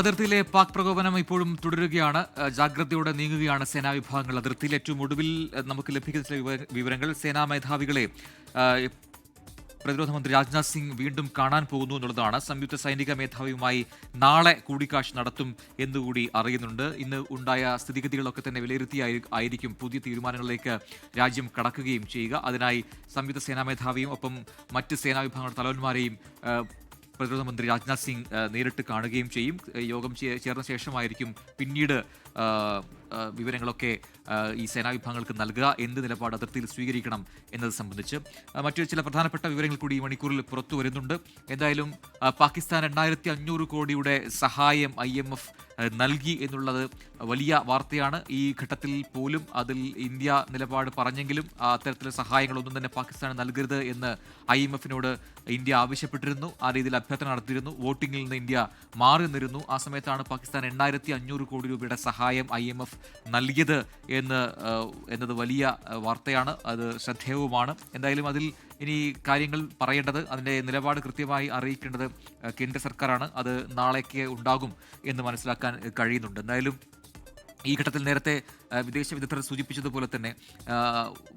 അതിർത്തിയിലെ പാക് പ്രകോപനം ഇപ്പോഴും തുടരുകയാണ്. ജാഗ്രതയോടെ നീങ്ങുകയാണ് സേനാ വിഭാഗങ്ങൾ. അതിർത്തിയിൽ ഏറ്റവും ഒടുവിൽ നമുക്ക് ലഭിക്കുന്ന ചില വിവരങ്ങൾ സേനാ മേധാവികളെ പ്രതിരോധ മന്ത്രി രാജ്നാഥ് സിംഗ് വീണ്ടും കാണാൻ പോകുന്നു എന്നുള്ളതാണ്. സംയുക്ത സൈനിക മേധാവിയുമായി നാളെ കൂടിക്കാഴ്ച നടത്തും എന്നുകൂടി അറിയുന്നുണ്ട്. ഇന്ന് ഉണ്ടായ സ്ഥിതിഗതികളൊക്കെ തന്നെ വിലയിരുത്തിയായിരിക്കും പുതിയ തീരുമാനങ്ങളിലേക്ക് രാജ്യം കടക്കുകയും ചെയ്യുക. അതിനായി സംയുക്ത സേനാ മേധാവിയും ഒപ്പം മറ്റ് സേനാ വിഭാഗങ്ങളുടെ തലവന്മാരെയും പ്രതിരോധ മന്ത്രി രാജ്നാഥ് സിംഗ് നേരിട്ട് കാണുകയും ചെയ്യും. യോഗം ചേർന്ന ശേഷമായിരിക്കും പിന്നീട് വിവരങ്ങളൊക്കെ ഈ സേനാ വിഭാഗങ്ങൾക്ക് നൽകുക. എന്ത് നിലപാട് അതിർത്തിയിൽ സ്വീകരിക്കണം എന്നത് സംബന്ധിച്ച് മറ്റൊരു ചില പ്രധാനപ്പെട്ട വിവരങ്ങൾ കൂടി ഈ മണിക്കൂറിൽ പുറത്തു വരുന്നുണ്ട്. എന്തായാലും പാകിസ്ഥാൻ 8500 കോടിയുടെ സഹായം IMF നൽകി എന്നുള്ളത് വലിയ വാർത്തയാണ്. ഈ ഘട്ടത്തിൽ പോലും അതിൽ ഇന്ത്യ നിലപാട് പറഞ്ഞെങ്കിലും അത്തരത്തിലുള്ള സഹായങ്ങളൊന്നും തന്നെ പാകിസ്ഥാൻ നൽകരുത് എന്ന് IMF-നോട് ഇന്ത്യ ആവശ്യപ്പെട്ടിരുന്നു. ആ രീതിയിൽ അഭ്യർത്ഥന നടത്തിയിരുന്നു. വോട്ടിംഗിൽ നിന്ന് ഇന്ത്യ മാറി നിന്നിരുന്നു. ആ സമയത്താണ് പാകിസ്ഥാൻ 8500 കോടി രൂപയുടെ സഹായം IMF നൽകിയത് എന്നത് വലിയ വാർത്തയാണ്. അത് ശ്രദ്ധേയവുമാണ്. എന്തായാലും അതിൽ ഇനി കാര്യങ്ങൾ പറയേണ്ടത്, അതിൻ്റെ നിലപാട് കൃത്യമായി അറിയിക്കേണ്ടത് കേന്ദ്ര സർക്കാരാണ്. അത് നാളേക്ക് ഉണ്ടാകും എന്ന് മനസ്സിലാക്കാൻ കഴിയുന്നുണ്ട്. എന്തായാലും ഈ ഘട്ടത്തിൽ നേരത്തെ വിദേശ വിദഗ്ധർ സൂചിപ്പിച്ചതുപോലെ തന്നെ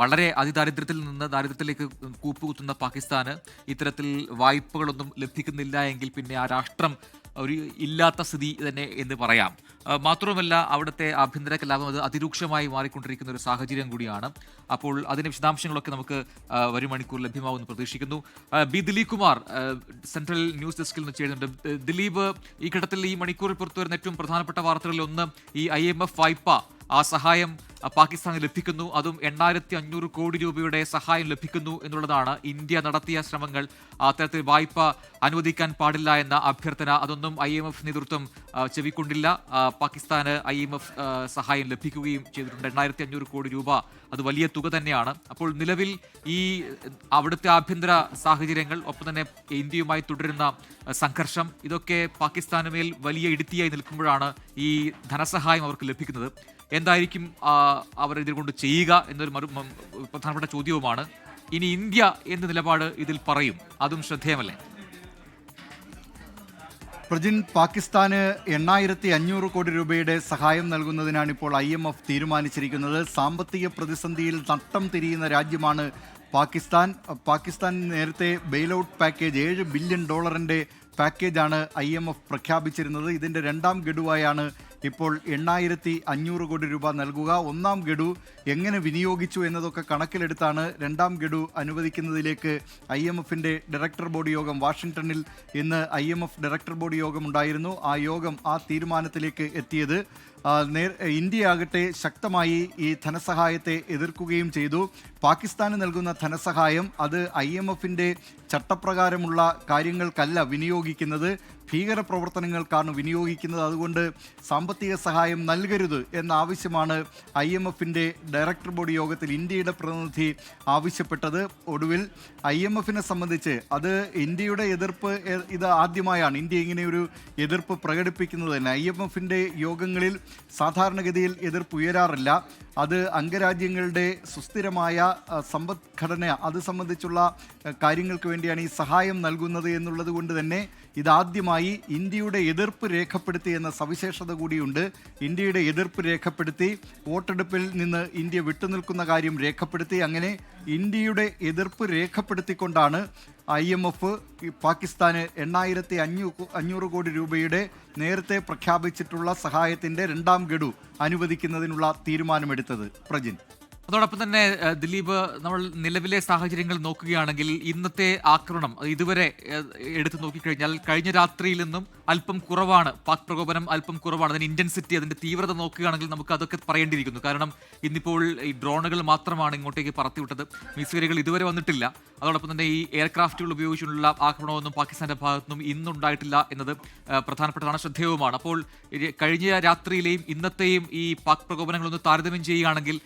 വളരെ അതിദാരിദ്ര്യത്തിൽ നിന്ന് ദാരിദ്ര്യത്തിലേക്ക് കൂപ്പുകുത്തുന്ന പാകിസ്ഥാന് ഇത്തരത്തിൽ വായ്പകളൊന്നും ലഭിക്കുന്നില്ല എങ്കിൽ പിന്നെ ആ രാഷ്ട്രം ഒരു ഇല്ലാത്ത സ്ഥിതി തന്നെ എന്ന് പറയാം. മാത്രവുമല്ല അവിടുത്തെ ആഭ്യന്തര കലാപം അത് അതിരൂക്ഷമായി മാറിക്കൊണ്ടിരിക്കുന്ന ഒരു സാഹചര്യം കൂടിയാണ്. അപ്പോൾ അതിൻ്റെ വിശദാംശങ്ങളൊക്കെ നമുക്ക് വരും മണിക്കൂർ ലഭ്യമാവുമെന്ന് പ്രതീക്ഷിക്കുന്നു. ദിലീപ് കുമാർ സെൻട്രൽ ന്യൂസ് ഡെസ്കിൽ നിന്ന് ചെയ്യുന്നുണ്ട്. ദിലീപ്, ഈ ഘട്ടത്തിൽ ഈ മണിക്കൂറിൽ പുറത്തു വരുന്ന ഏറ്റവും പ്രധാനപ്പെട്ട വാർത്തകളിൽ ഒന്ന് ഈ IMF വായ്പ, ആ സഹായം പാകിസ്ഥാന് ലഭിക്കുന്നു. അതും 8500 കോടി രൂപയുടെ സഹായം ലഭിക്കുന്നു എന്നുള്ളതാണ്. ഇന്ത്യ നടത്തിയ ശ്രമങ്ങൾ അത്തരത്തിൽ വായ്പ അനുവദിക്കാൻ പാടില്ല എന്ന അഭ്യർത്ഥന, അതൊന്നും IMF നേതൃത്വം ചെവിക്കൊണ്ടില്ല. പാകിസ്ഥാന് IMF സഹായം ലഭിക്കുകയും ചെയ്തിട്ടുണ്ട്. 8500 കോടി രൂപ, അത് വലിയ തുക തന്നെയാണ്. അപ്പോൾ നിലവിൽ ഈ അവിടുത്തെ ആഭ്യന്തര സാഹചര്യങ്ങൾ, ഒപ്പം തന്നെ ഇന്ത്യയുമായി തുടരുന്ന സംഘർഷം, ഇതൊക്കെ പാകിസ്ഥാന് മേൽ വലിയ ഇടുത്തിയായി നിൽക്കുമ്പോഴാണ് ഈ ധനസഹായം അവർക്ക് ലഭിക്കുന്നത്. എന്തായിരിക്കും അവർ ഇതിൽകൊണ്ട് ചെയ്യുക എന്നൊരു പ്രധാനപ്പെട്ട ചോദ്യവുമാണ്. ഇനി ഇന്ത്യ എന്ത് നിലപാട് ഇതിൽ പറയും, അതും ശ്രദ്ധേയമല്ലേ? പ്രജിൻ, പാകിസ്ഥാന് 8500 കോടി രൂപയുടെ സഹായം നൽകുന്നതിനാണ് ഇപ്പോൾ IMF തീരുമാനിച്ചിരിക്കുന്നത്. സാമ്പത്തിക പ്രതിസന്ധിയിൽ നട്ടം തിരിയുന്ന രാജ്യമാണ് പാകിസ്ഥാൻ നേരത്തെ ബെയിലൗട്ട് പാക്കേജ് $7 ബില്യൺ പാക്കേജാണ് IMF പ്രഖ്യാപിച്ചിരുന്നത്. ഇതിൻ്റെ രണ്ടാം ഗഡുവായാണ് ഇപ്പോൾ 8500 കോടി രൂപ നൽകുക. ഒന്നാം ഗഡു എങ്ങനെ വിനിയോഗിച്ചു എന്നതൊക്കെ കണക്കിലെടുത്താണ് രണ്ടാം ഗഡു അനുവദിക്കുന്നതിലേക്ക് IMF-ന്റെ ഡയറക്ടർ ബോർഡ് യോഗം വാഷിംഗ്ടണിൽ ഇന്ന് IMF ഡയറക്ടർ ബോർഡ് യോഗം ഉണ്ടായിരുന്നു. ആ യോഗം ആ തീരുമാനത്തിലേക്ക് എത്തിയത്. ഇന്ത്യയാകട്ടെ ശക്തമായി ഈ ധനസഹായത്തെ എതിർക്കുകയും ചെയ്തു. പാകിസ്ഥാന് നൽകുന്ന ധനസഹായം അത് IMF-ന്റെ ചട്ടപ്രകാരമുള്ള കാര്യങ്ങൾക്കല്ല വിനിയോഗിക്കുന്നത്, ഭീകരപ്രവർത്തനങ്ങൾക്കാണ് വിനിയോഗിക്കുന്നത്. അതുകൊണ്ട് സാമ്പത്തിക സഹായം നൽകരുത് എന്ന ആവശ്യമാണ് IMF-ന്റെ ഡയറക്ടർ ബോർഡ് യോഗത്തിൽ ഇന്ത്യയുടെ പ്രതിനിധി ആവശ്യപ്പെട്ടത്. ഒടുവിൽ IMF-നെ സംബന്ധിച്ച് അത് ഇന്ത്യയുടെ എതിർപ്പ് ഇത് ആദ്യമായാണ് ഇന്ത്യ ഇങ്ങനെയൊരു എതിർപ്പ് പ്രകടിപ്പിക്കുന്നത് തന്നെ. IMF-ന്റെ യോഗങ്ങളിൽ സാധാരണഗതിയിൽ എതിർപ്പ് ഉയരാറില്ല. അത് അംഗരാജ്യങ്ങളുടെ സുസ്ഥിരമായ സമ്പദ്ഘടന അത് സംബന്ധിച്ചുള്ള കാര്യങ്ങൾക്ക് വേണ്ടിയാണ് ഈ സഹായം നൽകുന്നത് എന്നുള്ളത് കൊണ്ട് തന്നെ ഇതാദ്യമായി ഇന്ത്യയുടെ എതിർപ്പ് രേഖപ്പെടുത്തി എന്ന സവിശേഷത കൂടിയുണ്ട്. ഇന്ത്യയുടെ എതിർപ്പ് രേഖപ്പെടുത്തി, വോട്ടെടുപ്പിൽ നിന്ന് ഇന്ത്യ വിട്ടുനിൽക്കുന്ന കാര്യം രേഖപ്പെടുത്തി. അങ്ങനെ ഇന്ത്യയുടെ എതിർപ്പ് രേഖപ്പെടുത്തിക്കൊണ്ടാണ് IMF പാകിസ്ഥാന് 8500 കോടി രൂപയുടെ നേരത്തെ പ്രഖ്യാപിച്ചിട്ടുള്ള സഹായത്തിൻ്റെ രണ്ടാം ഗഡു അനുവദിക്കുന്നതിനുള്ള തീരുമാനമെടുത്തത്. പ്രജിൻ, അതോടൊപ്പം തന്നെ ദിലീപ്, നമ്മൾ നിലവിലെ സാഹചര്യങ്ങൾ നോക്കുകയാണെങ്കിൽ ഇന്നത്തെ ആക്രമണം ഇതുവരെ എടുത്തു നോക്കിക്കഴിഞ്ഞാൽ കഴിഞ്ഞ രാത്രിയിൽ നിന്നും അല്പം കുറവാണ്. പാക് പ്രകോപനം അല്പം കുറവാണ്. അതിൻ്റെ ഇൻറ്റൻസിറ്റി, അതിൻ്റെ തീവ്രത നോക്കുകയാണെങ്കിൽ നമുക്ക് അതൊക്കെ പറയേണ്ടിയിരിക്കുന്നു. കാരണം ഇന്നിപ്പോൾ ഈ ഡ്രോണുകൾ മാത്രമാണ് ഇങ്ങോട്ടേക്ക് പറത്തിവിട്ടത്. മിസൈലുകൾ ഇതുവരെ വന്നിട്ടില്ല. അതോടൊപ്പം തന്നെ ഈ എയർക്രാഫ്റ്റുകൾ ഉപയോഗിച്ചുള്ള ആക്രമണമൊന്നും പാകിസ്ഥാന്റെ ഭാഗത്തുനിന്നും ഇന്നുണ്ടായിട്ടില്ല എന്നത് പ്രധാനപ്പെട്ടതാണ്, ശ്രദ്ധേയവുമാണ്. അപ്പോൾ കഴിഞ്ഞ രാത്രിയിലെയും ഇന്നത്തെയും ഈ പാക് പ്രകോപനങ്ങളൊന്ന് താരതമ്യം ചെയ്യുകയാണെങ്കിൽ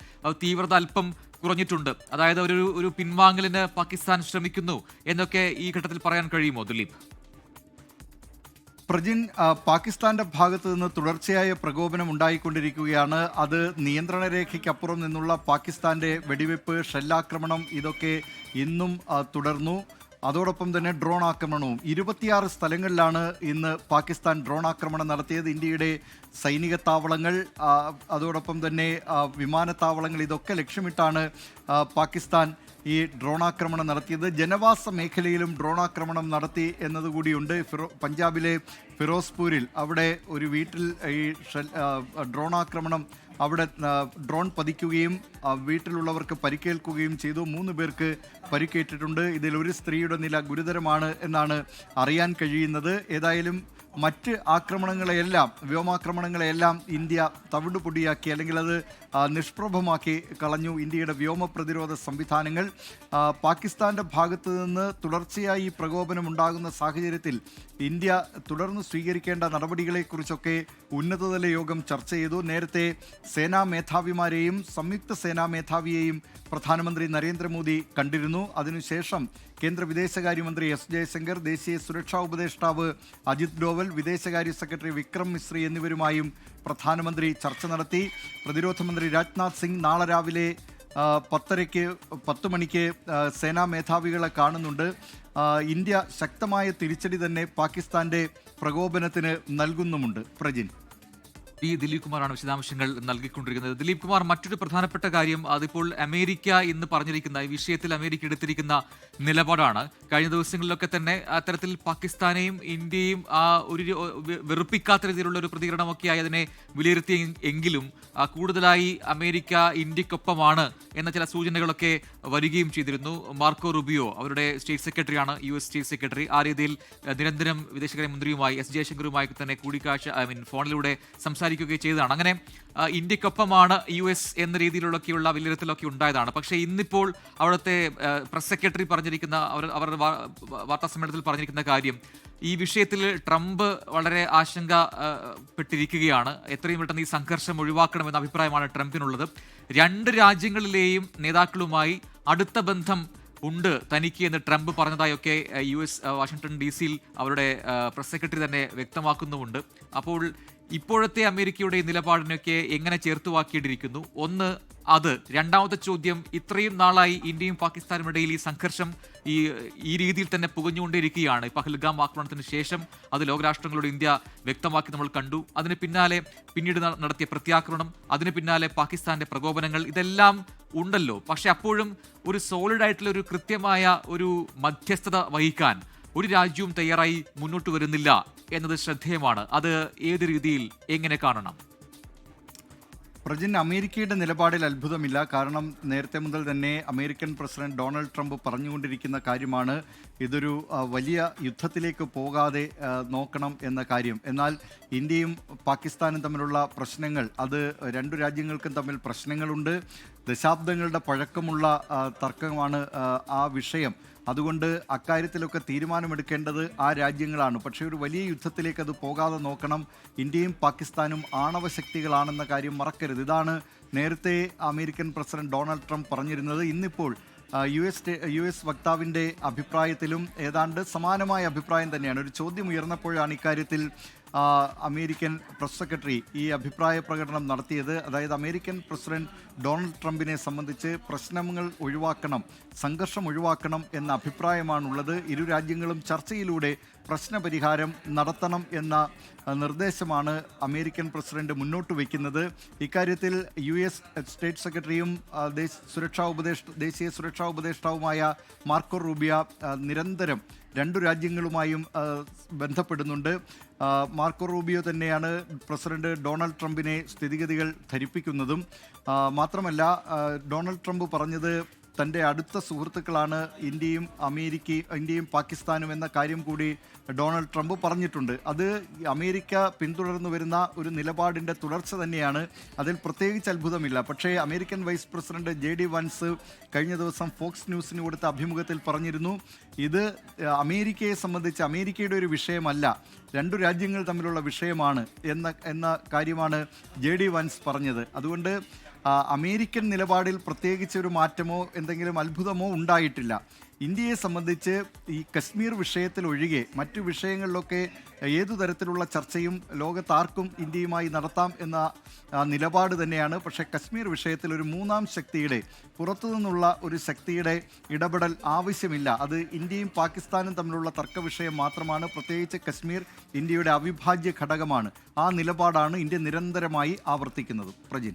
തീവ്രത അല്പം കുറഞ്ഞിട്ടുണ്ട്. അതായത് ഒരു പിൻവാങ്ങലിന് പാകിസ്ഥാൻ ശ്രമിക്കുന്നു എന്നൊക്കെ ഈ ഘട്ടത്തിൽ പറയാൻ കഴിയുമോ ദിലീപ്? പ്രജിൻ, പാകിസ്ഥാന്റെ ഭാഗത്തു നിന്ന് തുടർച്ചയായ പ്രകോപനം ഉണ്ടായിക്കൊണ്ടിരിക്കുകയാണ്. അത് നിയന്ത്രണ രേഖയ്ക്കപ്പുറം നിന്നുള്ള പാകിസ്ഥാന്റെ വെടിവെപ്പ്, ഷെല്ലാക്രമണം ഇതൊക്കെ ഇന്നും തുടർന്നു. അതോടൊപ്പം തന്നെ ഡ്രോൺ ആക്രമണവും 26 സ്ഥലങ്ങളിലാണ് ഇന്ന് പാകിസ്ഥാൻ ഡ്രോൺ ആക്രമണം നടത്തിയത്. ഇന്ത്യയുടെ സൈനിക താവളങ്ങൾ, അതോടൊപ്പം തന്നെ വിമാനത്താവളങ്ങൾ, ഇതൊക്കെ ലക്ഷ്യമിട്ടാണ് പാകിസ്ഥാൻ ഈ ഡ്രോൺ ആക്രമണം നടത്തിയത്. ജനവാസ മേഖലയിലും ഡ്രോൺ ആക്രമണം നടത്തി എന്നതുകൂടിയുണ്ട്. പഞ്ചാബിലെ ഫിറോസ്പൂരിൽ അവിടെ ഒരു വീട്ടിൽ ഈ ഡ്രോൺ ആക്രമണം, അവിടെ ഡ്രോൺ പതിക്കുകയും വീട്ടിലുള്ളവർക്ക് പരിക്കേൽക്കുകയും ചെയ്തു. 3 പേർക്ക് പരിക്കേറ്റിട്ടുണ്ട്. ഇതിൽ ഒരു സ്ത്രീയുടെ നില ഗുരുതരമാണ് എന്നാണ് അറിയാൻ കഴിയുന്നത്. ഏതായാലും മറ്റ് ആക്രമണങ്ങളെയെല്ലാം, വ്യോമാക്രമണങ്ങളെയെല്ലാം ഇന്ത്യ തവിടുപൊടിയാക്കി, അല്ലെങ്കിൽ അത് നിഷ്പ്രഭമാക്കി കളഞ്ഞു ഇന്ത്യയുടെ വ്യോമ പ്രതിരോധ സംവിധാനങ്ങൾ. പാകിസ്ഥാന്റെ ഭാഗത്തു നിന്ന് തുടർച്ചയായി പ്രകോപനം ഉണ്ടാകുന്ന സാഹചര്യത്തിൽ ഇന്ത്യ തുടർന്ന് സ്വീകരിക്കേണ്ട നടപടികളെക്കുറിച്ചൊക്കെ ഉന്നതതല യോഗം ചർച്ച ചെയ്തു. നേരത്തെ സേനാ മേധാവിമാരെയും സംയുക്ത സേനാ മേധാവിയെയും പ്രധാനമന്ത്രി നരേന്ദ്രമോദി കണ്ടിരുന്നു. അതിനുശേഷം കേന്ദ്ര വിദേശകാര്യമന്ത്രി എസ് ജയശങ്കർ, ദേശീയ സുരക്ഷാ ഉപദേഷ്ടാവ് അജിത് ഡോവൽ, വിദേശകാര്യ സെക്രട്ടറി വിക്രം മിശ്രി എന്നിവരുമായും പ്രധാനമന്ത്രി ചർച്ച നടത്തി. പ്രതിരോധ മന്ത്രി രാജ്നാഥ് സിംഗ് നാളെ രാവിലെ 10 മണിക്ക് സേനാ മേധാവികളെ കാണുന്നുണ്ട്. ഇന്ത്യ ശക്തമായ തിരിച്ചടി തന്നെ പാകിസ്ഥാന്റെ പ്രകോപനത്തിന് നൽകുന്നുമുണ്ട്. പ്രജിൻ. ദിലീപ് കുമാറാണ് വിശദാംശങ്ങൾ നൽകിക്കൊണ്ടിരിക്കുന്നത്. ദിലീപ് കുമാർ, മറ്റൊരു പ്രധാനപ്പെട്ട കാര്യം, അതിപ്പോൾ അമേരിക്ക എന്ന് പറഞ്ഞിരിക്കുന്ന ഈ വിഷയത്തിൽ അമേരിക്ക എടുത്തിരിക്കുന്ന നിലപാടാണ്. കഴിഞ്ഞ ദിവസങ്ങളിലൊക്കെ തന്നെ അത്തരത്തിൽ പാകിസ്ഥാനെയും ഇന്ത്യയും ഒരു വെറുപ്പിക്കാത്ത രീതിയിലുള്ള ഒരു പ്രതികരണമൊക്കെയായി അതിനെ വിലയിരുത്തി എങ്കിലും കൂടുതലായി അമേരിക്ക ഇന്ത്യക്കൊപ്പമാണ് എന്ന ചില സൂചനകളൊക്കെ വരികയും ചെയ്തിരുന്നു. മാർക്കോ റുബിയോ അവരുടെ സ്റ്റേറ്റ് സെക്രട്ടറിയാണ്, US സ്റ്റേറ്റ് സെക്രട്ടറി. ആ രീതിയിൽ നിരന്തരം വിദേശകാര്യമന്ത്രിയുമായി എസ് ജയശങ്കറുമായി തന്നെ കൂടിക്കാഴ്ച ഫോണിലൂടെ സംസാരിക്കുകയും ചെയ്തതാണ്. അങ്ങനെ ഇന്ത്യക്കൊപ്പമാണ് US എന്ന രീതിയിലൊക്കെയുള്ള വിലയിരുത്തലൊക്കെ ഉണ്ടായതാണ്. പക്ഷേ ഇന്നിപ്പോൾ അവിടുത്തെ പ്രസ് സെക്രട്ടറി പറഞ്ഞിരിക്കുന്ന, അവരുടെ വാർത്താ സമ്മേളനത്തിൽ പറഞ്ഞിരിക്കുന്ന കാര്യം, ഈ വിഷയത്തിൽ ട്രംപ് വളരെ ആശങ്കപ്പെട്ടിരിക്കുകയാണ്. എത്രയും പെട്ടെന്ന് ഈ സംഘർഷം ഒഴിവാക്കണമെന്ന അഭിപ്രായമാണ് ട്രംപിനുള്ളത്. 2 രാജ്യങ്ങളിലെയും നേതാക്കളുമായി അടുത്ത ബന്ധം ഉണ്ട് തനിക്ക് എന്ന് ട്രംപ് പറഞ്ഞതായൊക്കെ US വാഷിംഗ്ടൺ DC അവരുടെ പ്രസ് സെക്രട്ടറി തന്നെ വ്യക്തമാക്കുന്നുമുണ്ട്. അപ്പോൾ ഇപ്പോഴത്തെ അമേരിക്കയുടെ നിലപാടിനൊക്കെ എങ്ങനെ ചേർത്തുവാക്കിയിട്ടിരിക്കുന്നു? ഒന്ന് അത്. രണ്ടാമത്തെ ചോദ്യം, ഇത്രയും നാളായി ഇന്ത്യയും പാകിസ്ഥാനും ഇടയിൽ ഈ സംഘർഷം ഈ രീതിയിൽ തന്നെ പുകഞ്ഞുകൊണ്ടിരിക്കുകയാണ്. പഹൽഗാം ആക്രമണത്തിന് ശേഷം അത് ലോകരാഷ്ട്രങ്ങളോട് ഇന്ത്യ വ്യക്തമാക്കി നമ്മൾ കണ്ടു. അതിന് പിന്നാലെ പിന്നീട് നടത്തിയ പ്രത്യാക്രമണം, അതിന് പിന്നാലെ പാകിസ്ഥാന്റെ പ്രകോപനങ്ങൾ, ഇതെല്ലാം ഉണ്ടല്ലോ. പക്ഷെ അപ്പോഴും ഒരു സോളിഡ് ആയിട്ടുള്ള ഒരു കൃത്യമായ ഒരു മധ്യസ്ഥത വഹിക്കാൻ ഒരു രാജ്യവും തയ്യാറായി മുന്നോട്ട് വരുന്നില്ല എന്നത് ശ്രദ്ധേയമാണ്. അത് ഏത് രീതിയിൽ എങ്ങനെ കാണണം? പ്രജിൻ, അമേരിക്കയുടെ നിലപാടിൽ അത്ഭുതമില്ല. കാരണം നേരത്തെ മുതൽ തന്നെ അമേരിക്കൻ പ്രസിഡന്റ് ഡൊണാൾഡ് ട്രംപ് പറഞ്ഞുകൊണ്ടിരിക്കുന്ന കാര്യമാണ് ഇതൊരു വലിയ യുദ്ധത്തിലേക്ക് പോകാതെ നോക്കണം എന്ന കാര്യം. എന്നാൽ ഇന്ത്യയും പാകിസ്ഥാനും തമ്മിലുള്ള പ്രശ്നങ്ങൾ, അത് 2 രാജ്യങ്ങൾക്കും തമ്മിൽ പ്രശ്നങ്ങളുണ്ട്. ദശാബ്ദങ്ങളുടെ പഴക്കമുള്ള തർക്കമാണ് ആ വിഷയം. അതുകൊണ്ട് അക്കാര്യത്തിലൊക്കെ തീരുമാനമെടുക്കേണ്ടത് ആ രാജ്യങ്ങളാണ്. പക്ഷേ ഒരു വലിയ യുദ്ധത്തിലേക്ക് അത് പോകാതെ നോക്കണം. ഇന്ത്യയും പാകിസ്ഥാനും ആണവ ശക്തികളാണെന്ന കാര്യം മറക്കരുത്. ഇതാണ് നേരത്തെ അമേരിക്കൻ പ്രസിഡന്റ് ഡൊണാൾഡ് ട്രംപ് പറഞ്ഞിരുന്നത്. ഇന്നിപ്പോൾ US വക്താവിൻ്റെ അഭിപ്രായത്തിലും ഏതാണ്ട് സമാനമായ അഭിപ്രായം തന്നെയാണ്. ഒരു ചോദ്യം ഉയർന്നപ്പോഴാണ് ഇക്കാര്യത്തിൽ അമേരിക്കൻ പ്രസ് സെക്രട്ടറി ഈ അഭിപ്രായ പ്രകടനം നടത്തിയത്. അതായത് അമേരിക്കൻ പ്രസിഡന്റ് ഡൊണാൾഡ് ട്രംപിനെ സംബന്ധിച്ച് പ്രശ്നങ്ങൾ ഒഴിവാക്കണം, സംഘർഷം ഒഴിവാക്കണം എന്ന അഭിപ്രായമാണുള്ളത്. ഇരു രാജ്യങ്ങളും ചർച്ചയിലൂടെ പ്രശ്നപരിഹാരം നടത്തണം എന്ന നിർദ്ദേശമാണ് അമേരിക്കൻ പ്രസിഡന്റ് മുന്നോട്ട് വയ്ക്കുന്നത്. ഇക്കാര്യത്തിൽ US സ്റ്റേറ്റ് സെക്രട്ടറിയും ദേശീയ സുരക്ഷാ ഉപദേഷ്ടാവുമായ മാർക്കോ റൂബിയോ നിരന്തരം 2 രാജ്യങ്ങളുമായും ബന്ധപ്പെടുന്നുണ്ട്. മാർക്കോ റൂബിയോ തന്നെയാണ് പ്രസിഡന്റ് ഡൊണാൾഡ് ട്രംപിനെ സ്ഥിതിഗതികൾ ധരിപ്പിക്കുന്നതും. മാത്രമല്ല, ഡൊണാൾഡ് ട്രംപ് പറഞ്ഞത് തൻ്റെ അടുത്ത സുഹൃത്തുക്കളാണ് ഇന്ത്യയും പാകിസ്ഥാനും എന്ന കാര്യം കൂടി ഡൊണാൾഡ് ട്രംപ് പറഞ്ഞിട്ടുണ്ട്. അത് അമേരിക്ക പിന്തുടർന്നു വരുന്ന ഒരു നിലപാടിൻ്റെ തുടർച്ച തന്നെയാണ്. അതിൽ പ്രത്യേകിച്ച് അത്ഭുതമില്ല. പക്ഷേ American vice president JD Vance കഴിഞ്ഞ ദിവസം ഫോക്സ് ന്യൂസിന് കൊടുത്ത അഭിമുഖത്തിൽ പറഞ്ഞിരുന്നു, ഇത് അമേരിക്കയെ സംബന്ധിച്ച് അമേരിക്കയുടെ ഒരു വിഷയമല്ല, 2 രാജ്യങ്ങൾ തമ്മിലുള്ള വിഷയമാണ് എന്ന കാര്യമാണ് JD വാൻസ് പറഞ്ഞത്. അതുകൊണ്ട് അമേരിക്കൻ നിലപാടിൽ പ്രത്യേകിച്ച് ഒരു മാറ്റമോ എന്തെങ്കിലും അത്ഭുതമോ ഉണ്ടായിട്ടില്ല. ഇന്ത്യയെ സംബന്ധിച്ച് ഈ കശ്മീർ വിഷയത്തിൽ ഒഴികെ മറ്റു വിഷയങ്ങളിലൊക്കെ ഏതു തരത്തിലുള്ള ചർച്ചയും ലോകത്താർക്കും ഇന്ത്യയുമായി നടത്താം എന്ന നിലപാട് തന്നെയാണ്. പക്ഷേ കശ്മീർ വിഷയത്തിൽ ഒരു മൂന്നാം ശക്തിയുടെ, പുറത്തുനിന്നുള്ള ഒരു ശക്തിയുടെ ഇടപെടൽ ആവശ്യമില്ല. അത് ഇന്ത്യയും പാകിസ്ഥാനും തമ്മിലുള്ള തർക്ക വിഷയം മാത്രമാണ്. പ്രത്യേകിച്ച് കശ്മീർ ഇന്ത്യയുടെ അവിഭാജ്യ ഘടകമാണ്. ആ നിലപാടാണ് ഇന്ത്യ നിരന്തരമായി ആവർത്തിക്കുന്നത്. പ്രജിൻ.